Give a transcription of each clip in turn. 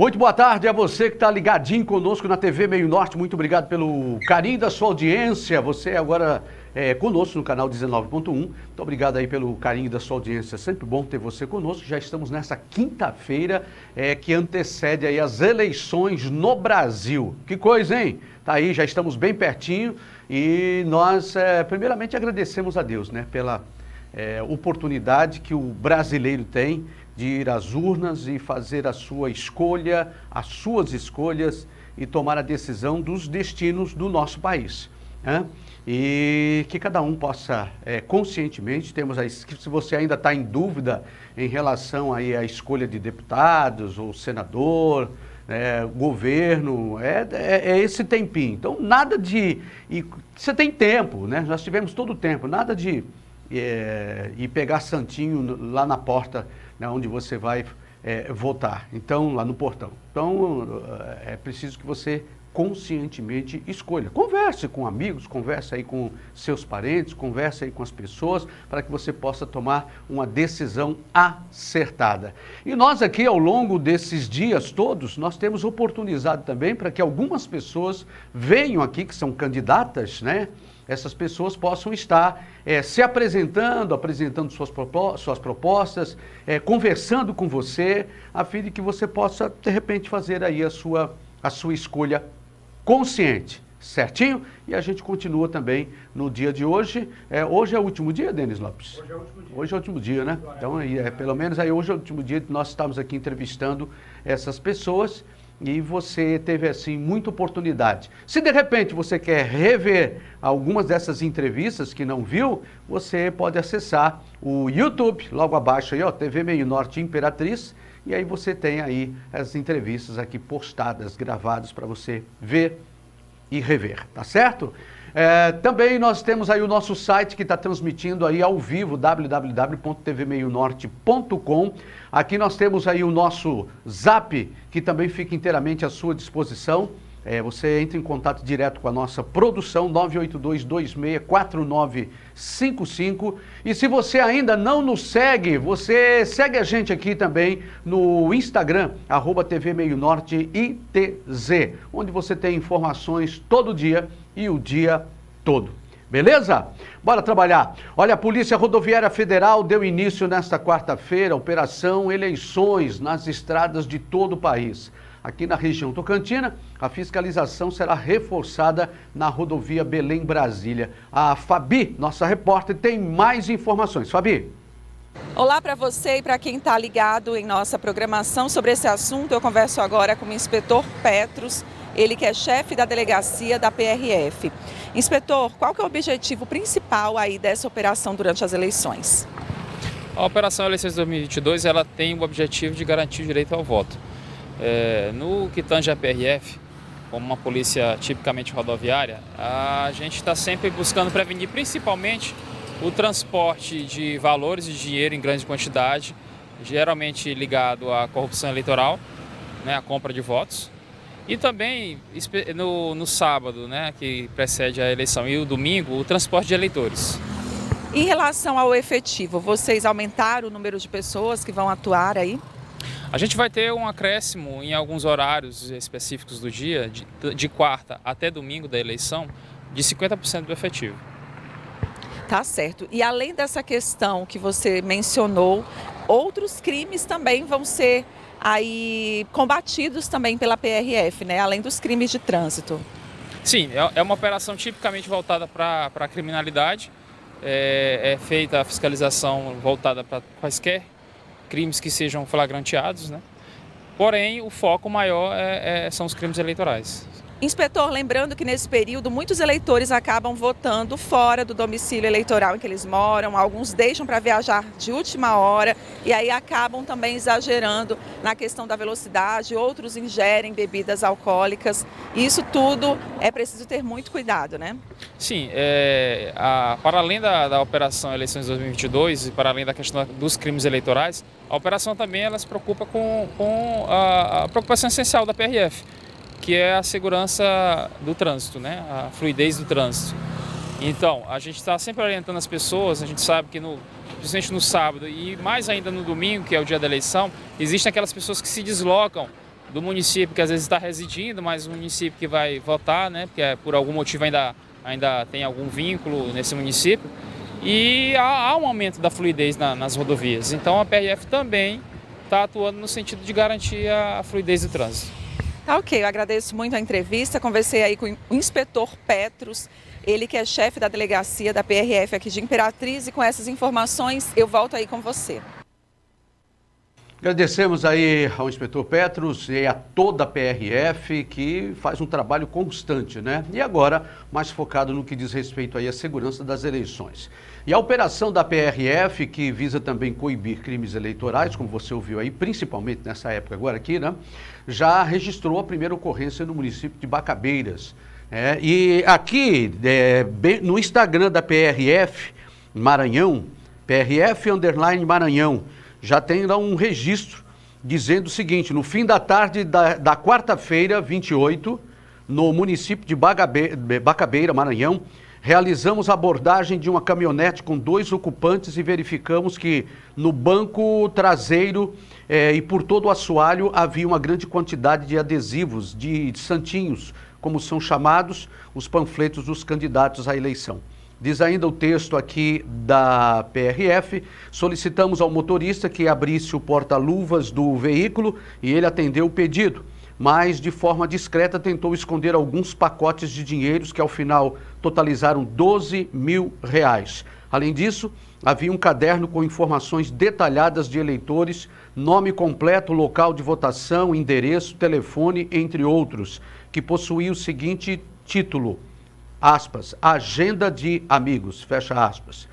Muito boa tarde a você que está ligadinho conosco na TV Meio Norte. Muito obrigado pelo carinho da sua audiência. Você agora conosco no canal 19.1. Muito obrigado aí pelo carinho da sua audiência. Sempre bom ter você conosco. Já estamos nessa quinta-feira que antecede aí as eleições no Brasil. Que coisa, hein? Tá aí, já estamos bem pertinho e nós primeiramente agradecemos a Deus, né, pela oportunidade que o brasileiro tem de ir às urnas e fazer a sua escolha, as suas escolhas e tomar a decisão dos destinos do nosso país, né? E que cada um possa conscientemente, se você ainda está em dúvida em relação aí à escolha de deputados ou senador, governo, esse tempinho. Então nada de, você tem tempo, né? Nós tivemos todo o tempo, nada de ir pegar santinho lá na porta, né, onde você vai votar, então lá no portão. Então é preciso que você conscientemente escolha. Converse com amigos, converse aí com seus parentes, converse aí com as pessoas para que você possa tomar uma decisão acertada. E nós aqui ao longo desses dias todos, nós temos oportunizado também para que algumas pessoas venham aqui que são candidatas, né? Essas pessoas possam estar se apresentando suas propostas, conversando com você, a fim de que você possa, de repente, fazer aí a sua escolha consciente, certinho? E a gente continua também no dia de hoje. Hoje é o último dia, Denis Lopes? Hoje é o último dia. Hoje é o último dia, né? Então, pelo menos aí hoje é o último dia que nós estamos aqui entrevistando essas pessoas. E você teve, assim, muita oportunidade. Se de repente você quer rever algumas dessas entrevistas que não viu, você pode acessar o YouTube, logo abaixo aí, ó, TV Meio Norte Imperatriz, e aí você tem aí as entrevistas aqui postadas, gravadas para você ver e rever, tá certo? Também nós temos aí o nosso site que está transmitindo aí ao vivo, www.tvmeionorte.com. Aqui nós temos aí o nosso Zap, que também fica inteiramente à sua disposição. Você entra em contato direto com a nossa produção, 982264955. E se você ainda não nos segue, você segue a gente aqui também no Instagram, @TV Meio Norte ITZ, onde você tem informações todo dia e o dia todo. Beleza? Bora trabalhar. Olha, a Polícia Rodoviária Federal deu início nesta quarta-feira à Operação Eleições nas estradas de todo o país. Aqui na região tocantina, a fiscalização será reforçada na rodovia Belém-Brasília. A Fabi, nossa repórter, tem mais informações. Fabi. Olá para você e para quem está ligado em nossa programação sobre esse assunto. Eu converso agora com o inspetor Petros, ele que é chefe da delegacia da PRF. Inspetor, qual que é o objetivo principal aí dessa operação durante as eleições? A Operação Eleições 2022 ela tem o objetivo de garantir o direito ao voto. No que tange a PRF, como uma polícia tipicamente rodoviária, a gente está sempre buscando prevenir principalmente o transporte de valores de dinheiro em grande quantidade, geralmente ligado à corrupção eleitoral, né, à compra de votos. E também no sábado, né, que precede a eleição, e o domingo, o transporte de eleitores. Em relação ao efetivo, vocês aumentaram o número de pessoas que vão atuar aí? A gente vai ter um acréscimo em alguns horários específicos do dia, de quarta até domingo da eleição, de 50% do efetivo. Tá certo. E além dessa questão que você mencionou, outros crimes também vão ser aí combatidos também pela PRF, né? Além dos crimes de trânsito. Sim, é uma operação tipicamente voltada para a criminalidade. É feita a fiscalização voltada para quaisquer crimes que sejam flagranteados, né? Porém, o foco maior são os crimes eleitorais. Inspetor, lembrando que nesse período muitos eleitores acabam votando fora do domicílio eleitoral em que eles moram, alguns deixam para viajar de última hora e aí acabam também exagerando na questão da velocidade, outros ingerem bebidas alcoólicas. Isso tudo é preciso ter muito cuidado, né? Sim, para além da Operação Eleições 2022 e para além da questão dos crimes eleitorais, a operação também ela se preocupa com a preocupação essencial da PRF, que é a segurança do trânsito, né? A fluidez do trânsito. Então, a gente está sempre orientando as pessoas, a gente sabe que principalmente no sábado e mais ainda no domingo, que é o dia da eleição, existem aquelas pessoas que se deslocam do município que às vezes está residindo, mas o município que vai votar, né, porque por algum motivo ainda tem algum vínculo nesse município, e há um aumento da fluidez nas rodovias. Então a PRF também está atuando no sentido de garantir a fluidez do trânsito. Tá, ok, eu agradeço muito a entrevista, conversei aí com o inspetor Petros, ele que é chefe da delegacia da PRF aqui de Imperatriz, e com essas informações eu volto aí com você. Agradecemos aí ao inspetor Petros e a toda a PRF que faz um trabalho constante, né? E agora mais focado no que diz respeito aí à segurança das eleições. E a operação da PRF, que visa também coibir crimes eleitorais, como você ouviu aí, principalmente nessa época agora aqui, né? Já registrou a primeira ocorrência no município de Bacabeiras. E aqui, no Instagram da PRF Maranhão, PRF_Maranhão, já tem lá um registro dizendo o seguinte: no fim da tarde da quarta-feira, 28, no município de Bacabeira, Maranhão, realizamos a abordagem de uma caminhonete com 2 ocupantes e verificamos que no banco traseiro e por todo o assoalho havia uma grande quantidade de adesivos, de santinhos, como são chamados os panfletos dos candidatos à eleição. Diz ainda o texto aqui da PRF: solicitamos ao motorista que abrisse o porta-luvas do veículo e ele atendeu o pedido, mas de forma discreta tentou esconder alguns pacotes de dinheiros que ao final totalizaram R$12 mil. Além disso, havia um caderno com informações detalhadas de eleitores, nome completo, local de votação, endereço, telefone, entre outros, que possuía o seguinte título: aspas, agenda de amigos, fecha aspas.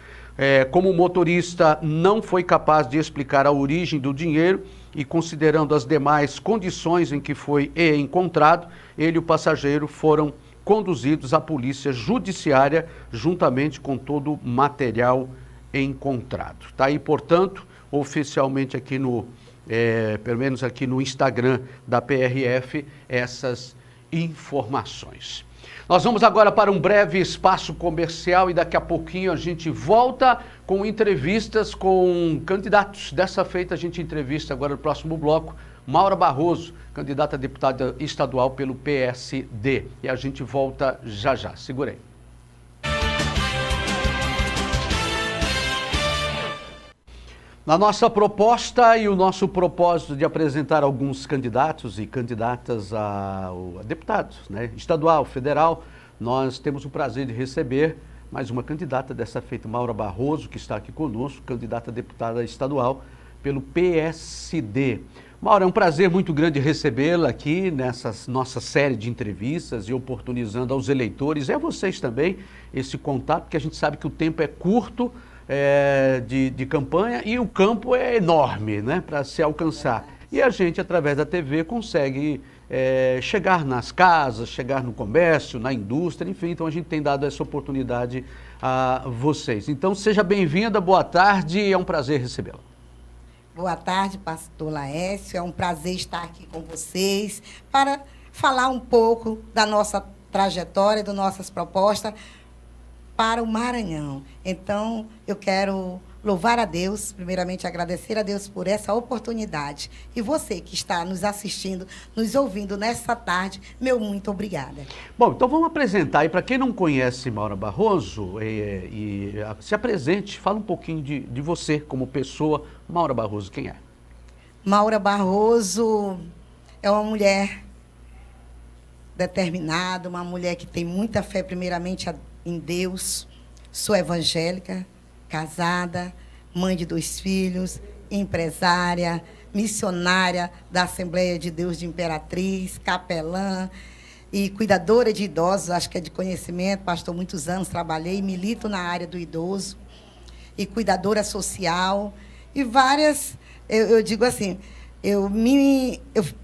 Como o motorista não foi capaz de explicar a origem do dinheiro e considerando as demais condições em que foi encontrado, ele e o passageiro foram conduzidos à polícia judiciária juntamente com todo o material encontrado. Está aí, portanto, oficialmente aqui pelo menos aqui no Instagram da PRF, essas informações. Nós vamos agora para um breve espaço comercial e daqui a pouquinho a gente volta com entrevistas com candidatos. Dessa feita a gente entrevista agora no próximo bloco Maura Barroso, candidata a deputada estadual pelo PSD. E a gente volta já já. Segura aí. Na nossa proposta e o nosso propósito de apresentar alguns candidatos e candidatas a deputados, né, estadual, federal, nós temos o prazer de receber mais uma candidata, dessa feita Maura Barroso, que está aqui conosco, candidata a deputada estadual pelo PSD. Maura, é um prazer muito grande recebê-la aqui nessa nossa série de entrevistas e oportunizando aos eleitores e a vocês também esse contato, porque a gente sabe que o tempo é curto, de campanha e o campo é enorme, né, para se alcançar. E a gente, através da TV, consegue chegar nas casas, chegar no comércio, na indústria, enfim, então a gente tem dado essa oportunidade a vocês. Então, seja bem-vinda, boa tarde, é um prazer recebê-la. Boa tarde, pastor Laércio, é um prazer estar aqui com vocês para falar um pouco da nossa trajetória, das nossas propostas para o Maranhão. Então, eu quero louvar a Deus, primeiramente agradecer a Deus por essa oportunidade. E você que está nos assistindo, nos ouvindo nessa tarde, meu muito obrigada. Bom, então vamos apresentar. E para quem não conhece Maura Barroso, se apresente, fala um pouquinho de você como pessoa. Maura Barroso, quem é? Maura Barroso é uma mulher determinada, uma mulher que tem muita fé, primeiramente, em Deus. Sou evangélica, casada, mãe de 2 filhos, empresária, missionária da Assembleia de Deus de Imperatriz, capelã e cuidadora de idosos, acho que é de conhecimento, pastor, muitos anos trabalhei, milito na área do idoso e cuidadora social e várias, eu digo assim, eu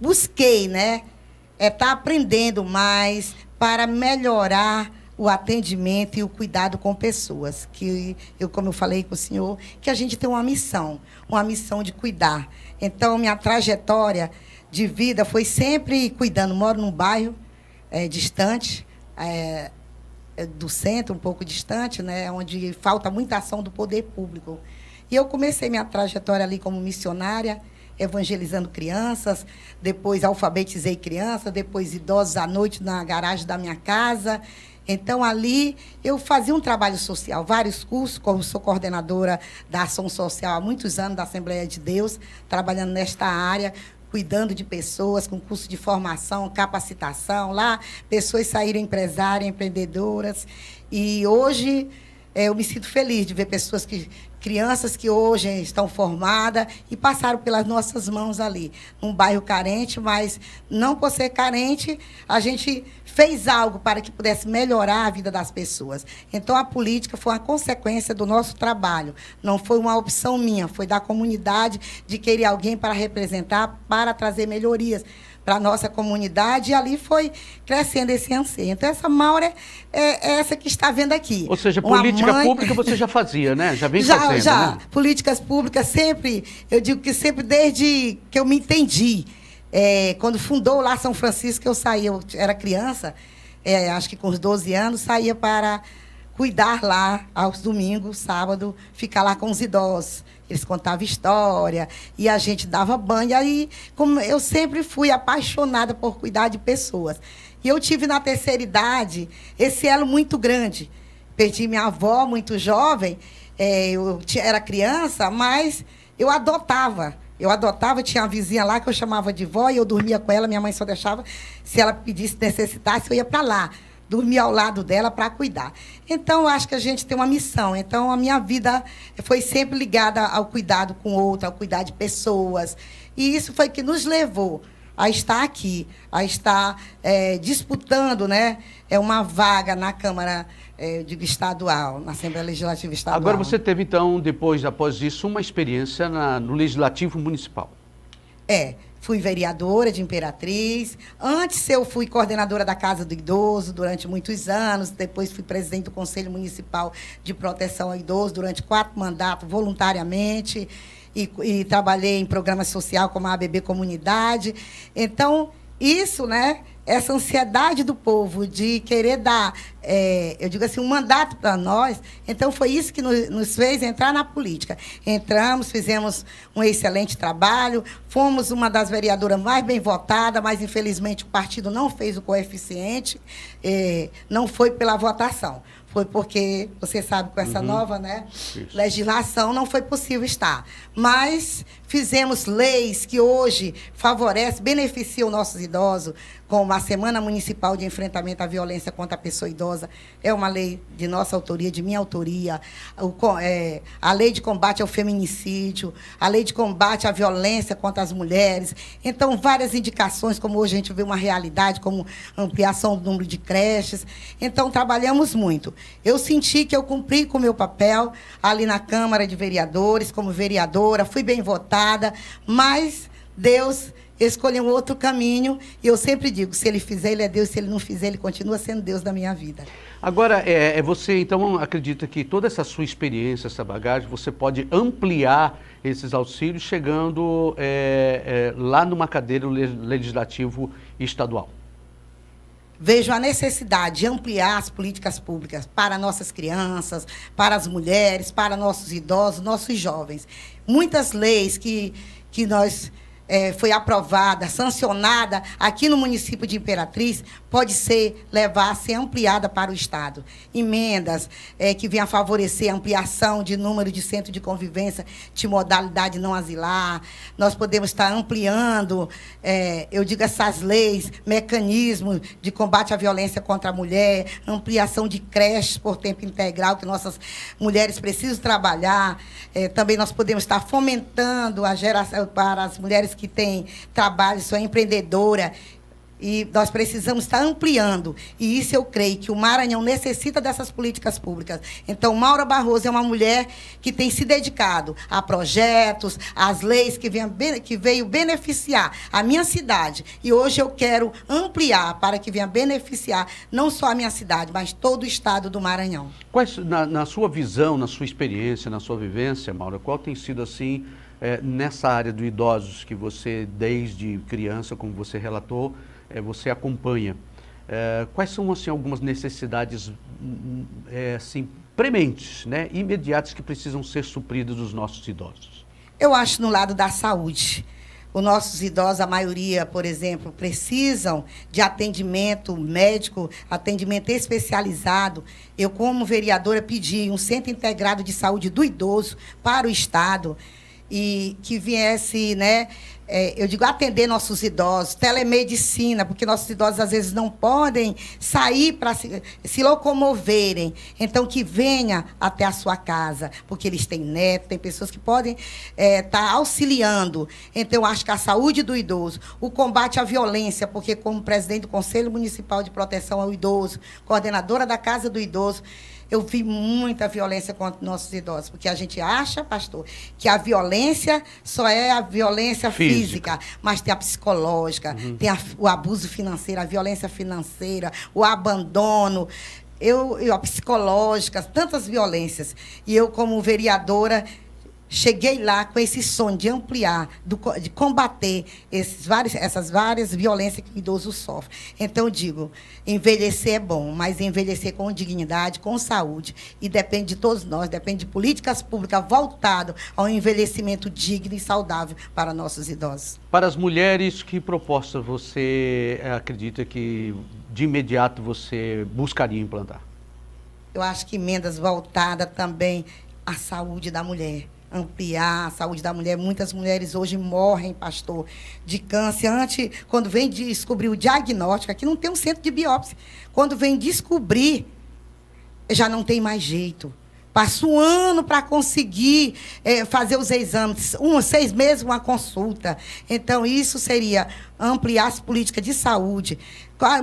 busquei, né, estar aprendendo mais para melhorar o atendimento e o cuidado com pessoas, que como eu falei com o senhor, que a gente tem uma missão de cuidar. Então, minha trajetória de vida foi sempre cuidando. Moro num bairro distante, do centro, um pouco distante, né, onde falta muita ação do poder público. E eu comecei minha trajetória ali como missionária, evangelizando crianças, depois alfabetizei crianças, depois idosos à noite na garagem da minha casa. Então, ali, eu fazia um trabalho social, vários cursos, como sou coordenadora da Ação Social há muitos anos, da Assembleia de Deus, trabalhando nesta área, cuidando de pessoas, com curso de formação, capacitação, lá, pessoas saíram empresárias, empreendedoras. E hoje, eu me sinto feliz de ver crianças que hoje estão formadas e passaram pelas nossas mãos ali, num bairro carente, mas não por ser carente, a gente fez algo para que pudesse melhorar a vida das pessoas. Então, a política foi uma consequência do nosso trabalho, não foi uma opção minha, foi da comunidade de querer alguém para representar, para trazer melhorias para a nossa comunidade, e ali foi crescendo esse anseio. Então, essa Maura é essa que está vendo aqui. Ou seja, política pública você já fazia, né? Já vem fazendo, já. Né? Políticas públicas sempre, eu digo que sempre desde que eu me entendi. Quando fundou lá São Francisco, eu saía, eu era criança, acho que com uns 12 anos, saía para cuidar lá aos domingos, sábado, ficar lá com os idosos. Eles contavam história e a gente dava banho. E aí, como eu sempre fui apaixonada por cuidar de pessoas. E eu tive na terceira idade esse elo muito grande. Perdi minha avó muito jovem, eu era criança, mas eu adotava. Tinha uma vizinha lá que eu chamava de vó e eu dormia com ela, minha mãe só deixava, se ela pedisse, necessitasse, eu ia para lá. Dormia ao lado dela para cuidar. Então, eu acho que a gente tem uma missão. Então, a minha vida foi sempre ligada ao cuidado com o outro, ao cuidar de pessoas. E isso foi que nos levou a estar aqui, a estar disputando, né, uma vaga na Câmara estadual, na Assembleia Legislativa Estadual. Agora, você teve, então, após isso, uma experiência no Legislativo Municipal. Fui vereadora de Imperatriz. Antes eu fui coordenadora da Casa do Idoso durante muitos anos. Depois fui presidente do Conselho Municipal de Proteção ao Idoso durante 4 mandatos, voluntariamente. E trabalhei em programa social como a ABB Comunidade. Então, isso, né? Essa ansiedade do povo de querer dar, eu digo assim, um mandato para nós. Então, foi isso que nos fez entrar na política. Entramos, fizemos um excelente trabalho, fomos uma das vereadoras mais bem votadas, mas, infelizmente, o partido não fez o coeficiente, não foi pela votação. Foi porque, você sabe, com essa nova, né, legislação, não foi possível estar. Mas fizemos leis que hoje favorecem, beneficiam nossos idosos, como a Semana Municipal de Enfrentamento à Violência contra a Pessoa Idosa, é uma lei de nossa autoria, de minha autoria, a lei de combate ao feminicídio, a lei de combate à violência contra as mulheres. Então, várias indicações, como hoje a gente vê uma realidade, como ampliação do número de creches. Então, trabalhamos muito. Eu senti que eu cumpri com o meu papel ali na Câmara de Vereadores, como vereadora, fui bem votada, mas Deus escolheu um outro caminho, e eu sempre digo, se ele fizer, ele é Deus, se ele não fizer, ele continua sendo Deus da minha vida. Agora, você, então, acredita que toda essa sua experiência, essa bagagem, você pode ampliar esses auxílios chegando lá numa cadeira legislativo estadual? Vejo a necessidade de ampliar as políticas públicas para nossas crianças, para as mulheres, para nossos idosos, nossos jovens. Muitas leis que nós foi aprovada, sancionada aqui no município de Imperatriz, pode levar a ser ampliada para o Estado. Emendas que venham a favorecer a ampliação de número de centro de convivência de modalidade não asilar. Nós podemos estar ampliando, eu digo, essas leis, mecanismos de combate à violência contra a mulher, ampliação de creches por tempo integral, que nossas mulheres precisam trabalhar. Também nós podemos estar fomentando a geração para as mulheres que têm trabalho, são empreendedoras, e nós precisamos estar ampliando. E isso eu creio que o Maranhão necessita dessas políticas públicas. Então, Maura Barroso é uma mulher que tem se dedicado a projetos, às leis que veio beneficiar a minha cidade. E hoje eu quero ampliar para que venha beneficiar não só a minha cidade, mas todo o estado do Maranhão. Quais, na sua visão, na sua experiência, na sua vivência, Maura, qual tem sido, assim, nessa área do idosos que você, desde criança, como você relatou, você acompanha? Quais são, assim, algumas necessidades assim, prementes, né, imediatas, que precisam ser supridas dos nossos idosos? Eu acho no lado da saúde. Os nossos idosos, a maioria, por exemplo, precisam de atendimento médico, atendimento especializado. Eu, como vereadora, pedi um centro integrado de saúde do idoso para o Estado e que viesse, né, eu digo, atender nossos idosos, telemedicina, porque nossos idosos, às vezes, não podem sair para se locomoverem. Então, que venha até a sua casa, porque eles têm neto, tem pessoas que podem estar auxiliando. Então, eu acho que a saúde do idoso, o combate à violência, porque como presidente do Conselho Municipal de Proteção ao Idoso, coordenadora da Casa do Idoso, eu vi muita violência contra nossos idosos, porque a gente acha, pastor, que a violência só é a violência física, mas tem a psicológica, tem o abuso financeiro, a violência financeira, o abandono, a psicológica, tantas violências. E eu, como vereadora, cheguei lá com esse sonho de ampliar, de combater essas várias violências que o idoso sofre. Então, eu digo, envelhecer é bom, mas envelhecer com dignidade, com saúde. E depende de todos nós, depende de políticas públicas voltadas ao envelhecimento digno e saudável para nossos idosos. Para as mulheres, que proposta você acredita que, de imediato, você buscaria implantar? Eu acho que emendas voltadas também à saúde da mulher. Ampliar a saúde da mulher. Muitas mulheres hoje morrem, pastor, de câncer. Antes, quando vem descobrir o diagnóstico, aqui não tem um centro de biópsia. Quando vem descobrir, já não tem mais jeito. Passa um ano para conseguir fazer os exames, 6 meses, uma consulta. Então, isso seria ampliar as políticas de saúde.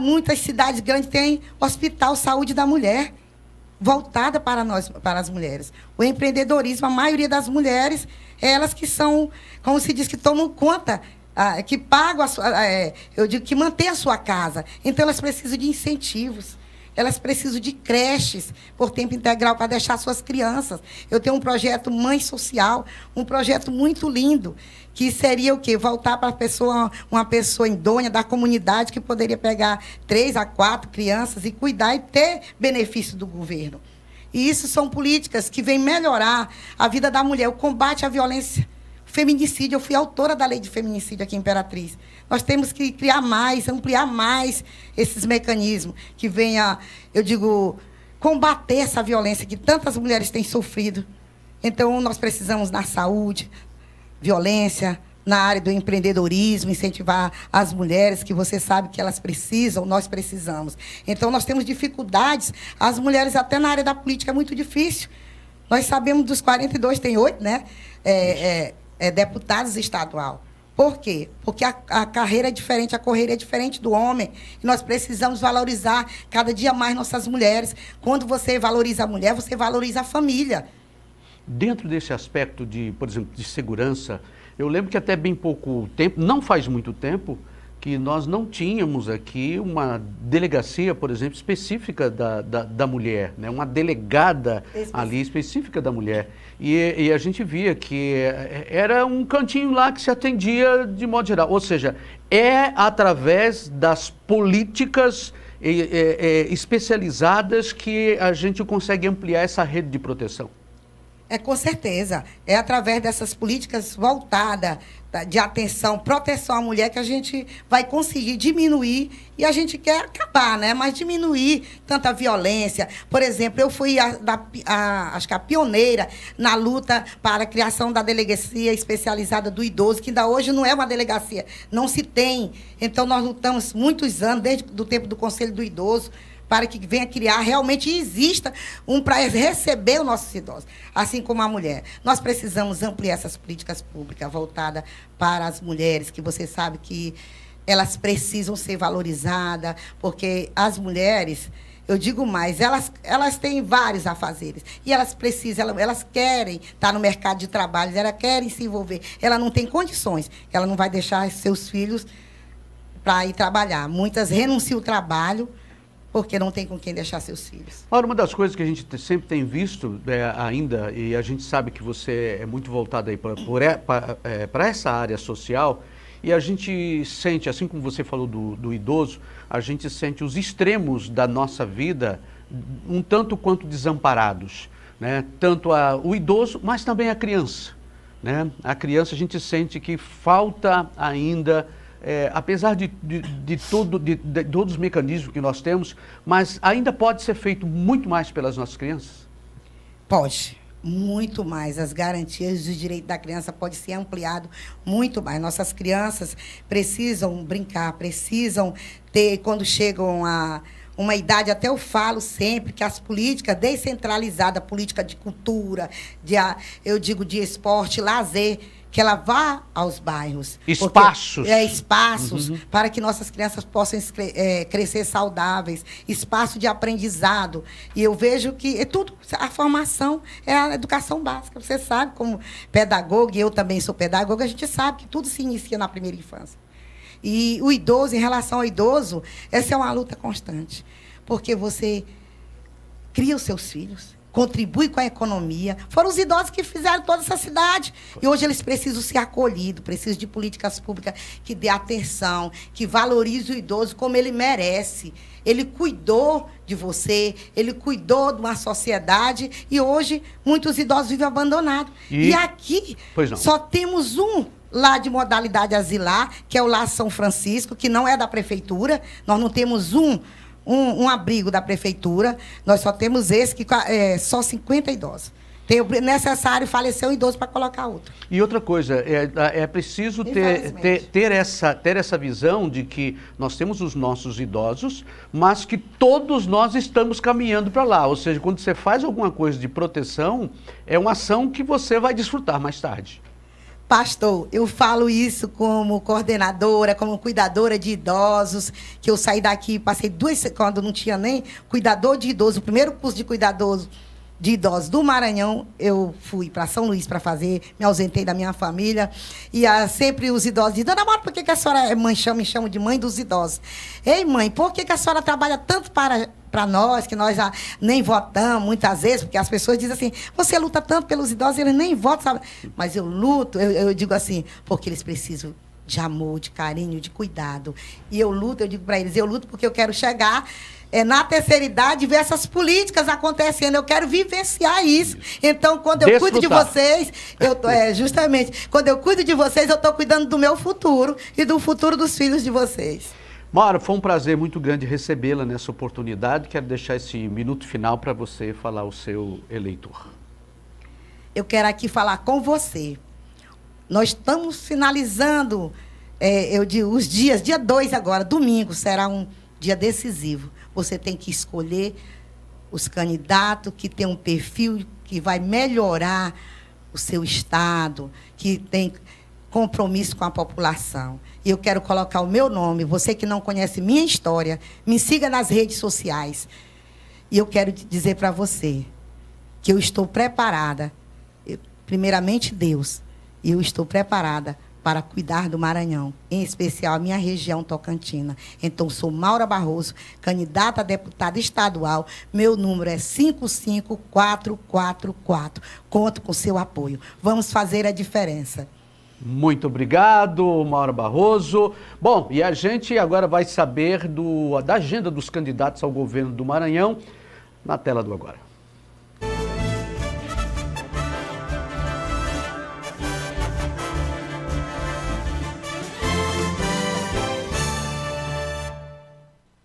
Muitas cidades grandes têm hospital saúde da mulher, voltada para nós, para as mulheres. O empreendedorismo, a maioria das mulheres, elas que são, como se diz, que tomam conta, que pagam, eu digo, que mantêm a sua casa. Então, elas precisam de incentivos. Elas precisam de creches por tempo integral para deixar suas crianças. Eu tenho um projeto Mãe Social, um projeto muito lindo, que seria o quê? Voltar para uma pessoa idônea da comunidade que poderia pegar 3 a 4 crianças e cuidar e ter benefício do governo. E isso são políticas que vêm melhorar a vida da mulher, o combate à violência, feminicídio. Eu fui autora da lei de feminicídio aqui em Imperatriz. Nós temos que criar mais, ampliar mais esses mecanismos que venha, eu digo, combater essa violência que tantas mulheres têm sofrido. Então, nós precisamos na saúde, violência, na área do empreendedorismo, incentivar as mulheres, que você sabe que elas precisam, nós precisamos. Então, nós temos dificuldades, as mulheres até na área da política é muito difícil. Nós sabemos dos 42, tem 8, né? Deputados estadual. Por quê? Porque a carreira é diferente, a correria é diferente do homem. E nós precisamos valorizar cada dia mais nossas mulheres. Quando você valoriza a mulher, você valoriza a família. Dentro desse aspecto de, por exemplo, de segurança, eu lembro que até bem pouco tempo, não faz muito tempo, que nós não tínhamos aqui uma delegacia, por exemplo, específica da mulher, né? Uma delegada ali específica da mulher. E a gente via que era um cantinho lá que se atendia de modo geral. Ou seja, é através das políticas especializadas que a gente consegue ampliar essa rede de proteção. Com certeza. É através dessas políticas voltadas de atenção, proteção à mulher, que a gente vai conseguir diminuir, e a gente quer acabar, né? Mas diminuir tanta violência. Por exemplo, eu fui acho que a pioneira na luta para a criação da delegacia especializada do idoso, que ainda hoje não é uma delegacia, não se tem. Então, nós lutamos muitos anos, desde o tempo do Conselho do Idoso, para que venha criar, realmente exista para receber os nossos idosos, assim como a mulher. Nós precisamos ampliar essas políticas públicas voltadas para as mulheres, que você sabe que elas precisam ser valorizadas, porque as mulheres, eu digo mais, elas têm vários afazeres, e elas precisam, elas querem estar no mercado de trabalho, elas querem se envolver, ela não tem condições, ela não vai deixar seus filhos para ir trabalhar. Muitas renunciam ao trabalho, porque não tem com quem deixar seus filhos. Ora, uma das coisas que a gente sempre tem visto ainda, e a gente sabe que você é muito voltado aí para essa área social, e a gente sente, assim como você falou do idoso, a gente sente os extremos da nossa vida um tanto quanto desamparados, né? Tanto o idoso, mas também a criança. né? A criança, a gente sente que falta ainda, apesar de todos os mecanismos que nós temos, mas ainda pode ser feito muito mais pelas nossas crianças? Pode. Muito mais. As garantias do direito da criança podem ser ampliado muito mais. Nossas crianças precisam brincar, precisam ter, quando chegam a uma idade, até eu falo sempre que as políticas descentralizadas, política de cultura, eu digo de esporte, lazer, que ela vá aos bairros. Espaços. Espaços para que nossas crianças possam crescer saudáveis, espaço de aprendizado. E eu vejo que a formação é a educação básica. Você sabe, como pedagoga, e eu também sou pedagoga, a gente sabe que tudo se inicia na primeira infância. E o idoso, em relação ao idoso, essa é uma luta constante. Porque você cria os seus filhos, contribui com a economia. Foram os idosos que fizeram toda essa cidade. E hoje eles precisam ser acolhidos, precisam de políticas públicas que dê atenção, que valorize o idoso como ele merece. Ele cuidou de você, ele cuidou de uma sociedade e hoje muitos idosos vivem abandonados. E aqui só temos um lá de modalidade asilar, que é o Lar São Francisco, que não é da prefeitura. Nós não temos um abrigo da prefeitura, nós só temos esse, que só 50 idosos. Tem necessário falecer um idoso para colocar outro. E outra coisa, é preciso ter essa visão de que nós temos os nossos idosos, mas que todos nós estamos caminhando para lá. Ou seja, quando você faz alguma coisa de proteção, é uma ação que você vai desfrutar mais tarde. Pastor, eu falo isso como coordenadora, como cuidadora de idosos, que eu saí daqui, passei quando não tinha nem cuidador de idoso, o primeiro curso de cuidador de idosos do Maranhão, eu fui para São Luís para fazer, me ausentei da minha família, e sempre os idosos dizem: Dona Maura, por que a senhora é mãe, me chama de mãe dos idosos? Ei, mãe, por que a senhora trabalha tanto para nós, que nós já nem votamos muitas vezes, porque as pessoas dizem assim: você luta tanto pelos idosos, eles nem votam, sabe? Mas eu luto, eu digo assim, porque eles precisam de amor, de carinho, de cuidado. E eu digo para eles, eu luto porque eu quero chegar na terceira idade e ver essas políticas acontecendo. Eu quero vivenciar isso. Então, quando eu cuido de vocês, justamente, quando eu cuido de vocês, eu estou cuidando do meu futuro e do futuro dos filhos de vocês. Maura, foi um prazer muito grande recebê-la nessa oportunidade. Quero deixar esse minuto final para você falar ao seu eleitor. Eu quero aqui falar com você. Nós estamos finalizando os dias, dia 2 agora, domingo, será um dia decisivo. Você tem que escolher os candidatos que têm um perfil que vai melhorar o seu estado, que tem compromisso com a população. E eu quero colocar o meu nome. Você que não conhece minha história, me siga nas redes sociais. E eu quero dizer para você que eu estou preparada, primeiramente Deus, e eu estou preparada para cuidar do Maranhão, em especial a minha região tocantina. Então, sou Maura Barroso, candidata a deputada estadual. Meu número é 55444. Conto com seu apoio. Vamos fazer a diferença. Muito obrigado, Maura Barroso. Bom, e a gente agora vai saber da agenda dos candidatos ao governo do Maranhão na tela do agora.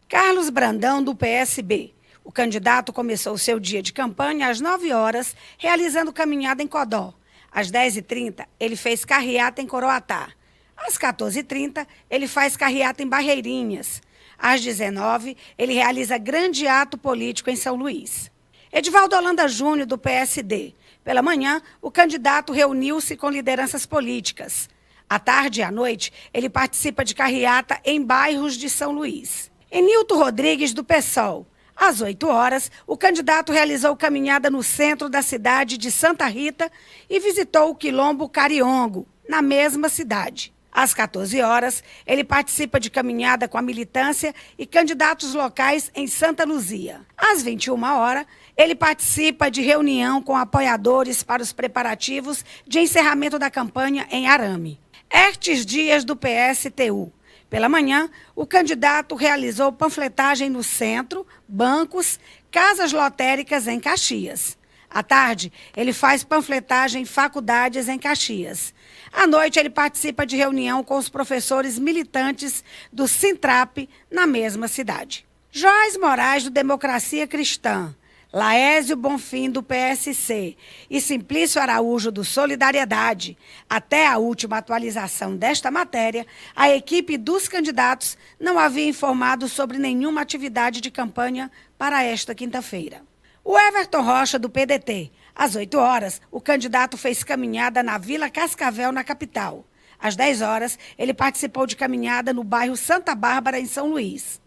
Carlos Brandão, do PSB. O candidato começou seu dia de campanha às 9 horas, realizando caminhada em Codó. Às 10h30, ele fez carreata em Coroatá. Às 14h30, ele faz carreata em Barreirinhas. Às 19h, ele realiza grande ato político em São Luís. Edivaldo Holanda Júnior, do PSD. Pela manhã, o candidato reuniu-se com lideranças políticas. À tarde e à noite, ele participa de carreata em bairros de São Luís. Enilton Rodrigues, do PSOL. Às 8 horas, o candidato realizou caminhada no centro da cidade de Santa Rita e visitou o Quilombo Cariongo, na mesma cidade. Às 14 horas, ele participa de caminhada com a militância e candidatos locais em Santa Luzia. Às 21 horas, ele participa de reunião com apoiadores para os preparativos de encerramento da campanha em Arame. Hertes Dias, do PSTU. Pela manhã, o candidato realizou panfletagem no centro, bancos, casas lotéricas em Caxias. À tarde, ele faz panfletagem em faculdades em Caxias. À noite, ele participa de reunião com os professores militantes do Sintrap na mesma cidade. Joás Moraes, do Democracia Cristã, Laésio Bonfim, do PSC, e Simplício Araújo, do Solidariedade. Até a última atualização desta matéria, a equipe dos candidatos não havia informado sobre nenhuma atividade de campanha para esta quinta-feira. O Everton Rocha, do PDT. Às 8 horas, o candidato fez caminhada na Vila Cascavel, na capital. Às 10 horas, ele participou de caminhada no bairro Santa Bárbara, em São Luís.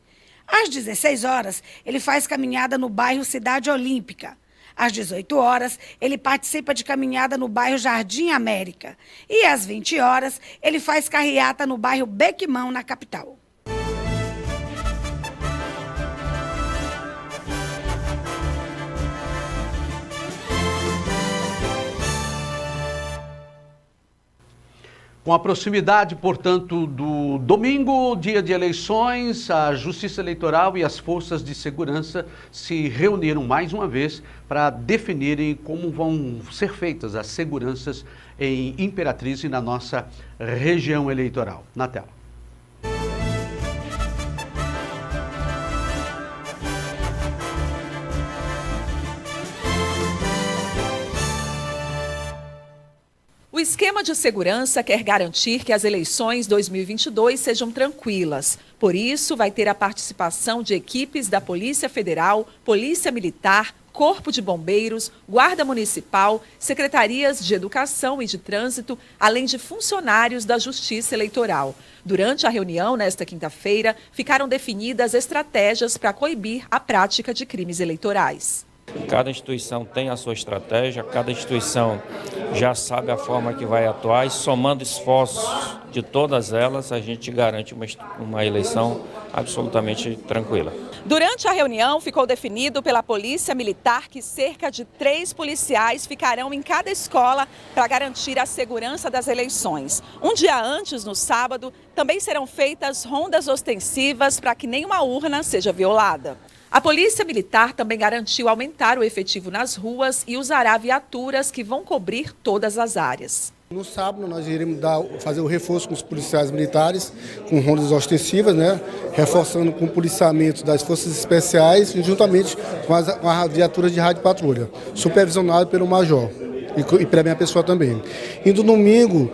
Às 16 horas, ele faz caminhada no bairro Cidade Olímpica. Às 18 horas, ele participa de caminhada no bairro Jardim América. E às 20 horas, ele faz carreata no bairro Bequimão, na capital. Com a proximidade, portanto, do domingo, dia de eleições, a Justiça Eleitoral e as forças de segurança se reuniram mais uma vez para definirem como vão ser feitas as seguranças em Imperatriz e na nossa região eleitoral. Na tela. O esquema de segurança quer garantir que as eleições 2022 sejam tranquilas. Por isso, vai ter a participação de equipes da Polícia Federal, Polícia Militar, Corpo de Bombeiros, Guarda Municipal, Secretarias de Educação e de Trânsito, além de funcionários da Justiça Eleitoral. Durante a reunião, nesta quinta-feira, ficaram definidas estratégias para coibir a prática de crimes eleitorais. Cada instituição tem a sua estratégia, cada instituição já sabe a forma que vai atuar e somando esforços de todas elas, a gente garante uma eleição absolutamente tranquila. Durante a reunião, ficou definido pela Polícia Militar que cerca de 3 policiais ficarão em cada escola para garantir a segurança das eleições. Um dia antes, no sábado, também serão feitas rondas ostensivas para que nenhuma urna seja violada. A Polícia Militar também garantiu aumentar o efetivo nas ruas e usará viaturas que vão cobrir todas as áreas. No sábado nós iremos fazer o reforço com os policiais militares, com rondas ostensivas, reforçando com o policiamento das forças especiais, juntamente com a viatura de rádio patrulha, supervisionado pelo major. E para a minha pessoa também. E no domingo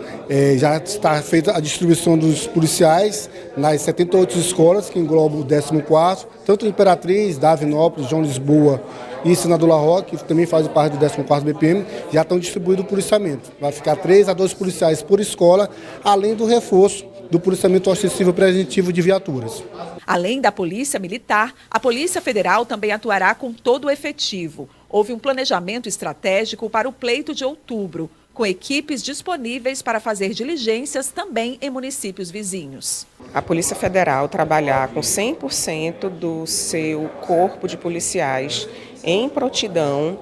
já está feita a distribuição dos policiais nas 78 escolas, que englobam o 14º, tanto Imperatriz, Davinópolis, João Lisboa e Senador La Roque, que também fazem parte do 14º BPM, já estão distribuídos o policiamento. Vai ficar 3 a 12 policiais por escola, além do reforço do policiamento ostensivo preventivo de viaturas. Além da Polícia Militar, a Polícia Federal também atuará com todo o efetivo. Houve um planejamento estratégico para o pleito de outubro, com equipes disponíveis para fazer diligências também em municípios vizinhos. A Polícia Federal trabalhar com 100% do seu corpo de policiais em prontidão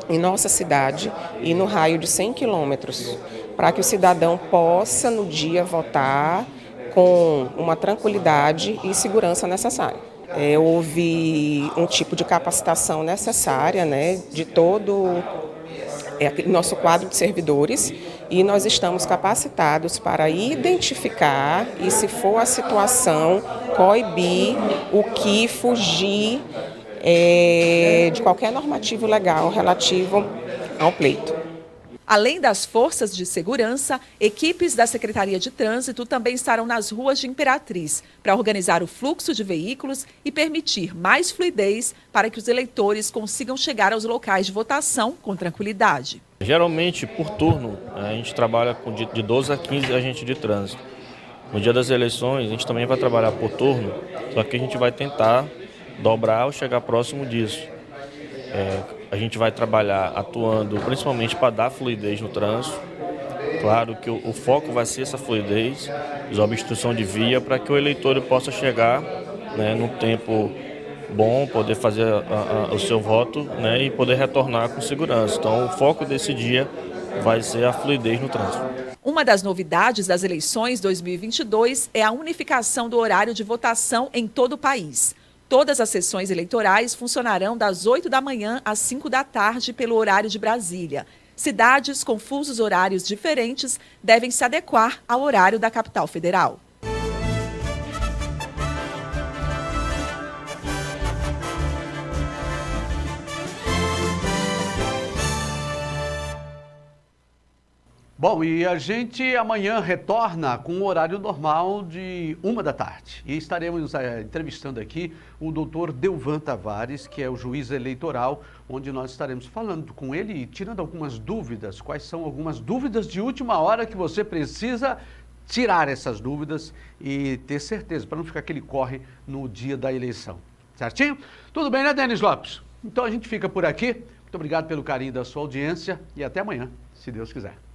em nossa cidade e no raio de 100 quilômetros, para que o cidadão possa, no dia, votar com uma tranquilidade e segurança necessária. Houve um tipo de capacitação necessária, de todo o nosso quadro de servidores, e nós estamos capacitados para identificar e, se for a situação, coibir o que fugir de qualquer normativo legal relativo ao pleito. Além das forças de segurança, equipes da Secretaria de Trânsito também estarão nas ruas de Imperatriz para organizar o fluxo de veículos e permitir mais fluidez para que os eleitores consigam chegar aos locais de votação com tranquilidade. Geralmente, por turno, a gente trabalha de 12 a 15 agentes de trânsito. No dia das eleições, a gente também vai trabalhar por turno, só que a gente vai tentar dobrar ou chegar próximo disso. A gente vai trabalhar atuando principalmente para dar fluidez no trânsito. Claro que o foco vai ser essa fluidez, a obstrução de via, para que o eleitor possa chegar num tempo bom, poder fazer o seu voto e poder retornar com segurança. Então, o foco desse dia vai ser a fluidez no trânsito. Uma das novidades das eleições 2022 é a unificação do horário de votação em todo o país. Todas as sessões eleitorais funcionarão das 8 da manhã às 5 da tarde pelo horário de Brasília. Cidades com fusos horários diferentes devem se adequar ao horário da capital federal. Bom, e a gente amanhã retorna com o horário normal de 1 da tarde. E estaremos entrevistando aqui o doutor Delvan Tavares, que é o juiz eleitoral, onde nós estaremos falando com ele e tirando algumas dúvidas. Quais são algumas dúvidas de última hora que você precisa tirar essas dúvidas e ter certeza, para não ficar aquele corre no dia da eleição. Certinho? Tudo bem, né, Denis Lopes? Então a gente fica por aqui. Muito obrigado pelo carinho da sua audiência e até amanhã, se Deus quiser.